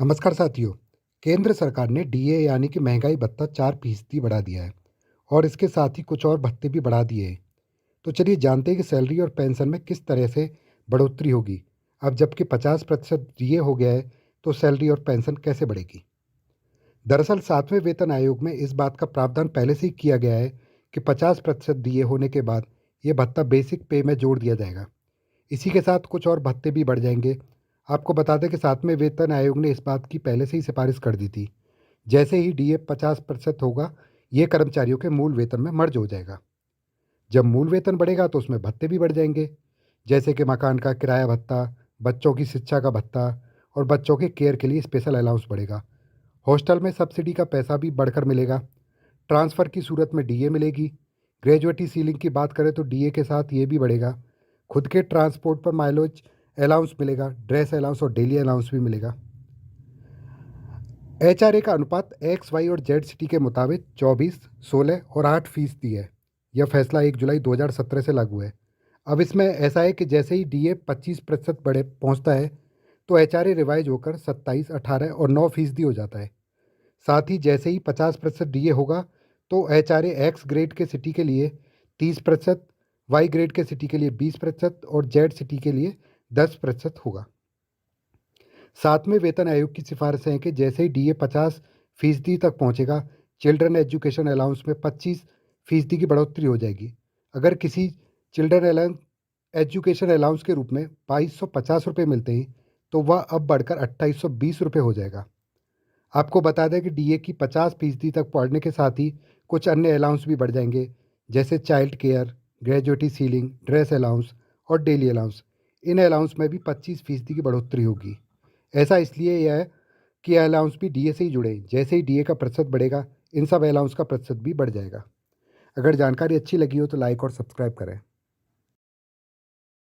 नमस्कार साथियों। केंद्र सरकार ने डीए यानी कि महंगाई भत्ता 4% बढ़ा दिया है और इसके साथ ही कुछ और भत्ते भी बढ़ा दिए हैं। तो चलिए जानते हैं कि सैलरी और पेंशन में किस तरह से बढ़ोतरी होगी। अब जबकि 50% डीए हो गया है, तो सैलरी और पेंशन कैसे बढ़ेगी। दरअसल 7वें वेतन आयोग में इस बात का प्रावधान पहले से ही किया गया है कि 50% डीए होने के बाद ये भत्ता बेसिक पे में जोड़ दिया जाएगा। इसी के साथ कुछ और भत्ते भी बढ़ जाएंगे। आपको बता दें कि 7वें वेतन आयोग ने इस बात की पहले से ही सिफारिश कर दी थी। जैसे ही डीए 50% होगा, ये कर्मचारियों के मूल वेतन में मर्ज हो जाएगा। जब मूल वेतन बढ़ेगा तो उसमें भत्ते भी बढ़ जाएंगे, जैसे कि मकान का किराया भत्ता, बच्चों की शिक्षा का भत्ता और बच्चों के केयर के लिए स्पेशल अलाउंस बढ़ेगा। हॉस्टल में सब्सिडी का पैसा भी बढ़कर मिलेगा। ट्रांसफ़र की सूरत में डीए मिलेगी। ग्रेजुएटी सीलिंग की बात करें तो डीए के साथ ये भी बढ़ेगा। खुद के ट्रांसपोर्ट पर माइलेज अलाउंस मिलेगा, ड्रेस अलाउंस और डेली अलाउंस भी मिलेगा। एचआरए का अनुपात एक्स वाई और जेड सिटी के मुताबिक 24, 16 और 8% है। यह फैसला 1 जुलाई 2017 से लागू है। अब इसमें ऐसा है कि जैसे ही डीए 25% बढ़े पहुंचता है, तो एचआरए रिवाइज होकर 27, 18 और 9% हो जाता है। साथ ही जैसे ही 50% डीए होगा, तो एचआरए एक्स ग्रेड के सिटी के लिए 30%, वाई ग्रेड के सिटी के लिए 20% और जेड सिटी के लिए 10% होगा। 7वें वेतन आयोग की सिफारिश है कि जैसे ही डीए 50% तक पहुंचेगा, चिल्ड्रन एजुकेशन अलाउंस में 25% की बढ़ोतरी हो जाएगी। अगर किसी चिल्ड्रन अलाउंस एजुकेशन अलाउंस के रूप में 2250 रुपये मिलते हैं, तो वह अब बढ़कर 2820 रुपये हो जाएगा। आपको बता दें कि डीए की 50% तक पहुंचने के साथ ही कुछ अन्य अलाउंस भी बढ़ जाएंगे, जैसे child care, gratuity ceiling, dress allowance और डेली अलाउंस। इन अलाउंस में भी 25% की बढ़ोतरी होगी। ऐसा इसलिए यह है कि यह अलाउंस भी डीए से ही जुड़े हैं। जैसे ही डीए का प्रतिशत बढ़ेगा, इन सब अलाउंस का प्रतिशत भी बढ़ जाएगा। अगर जानकारी अच्छी लगी हो तो लाइक और सब्सक्राइब करें।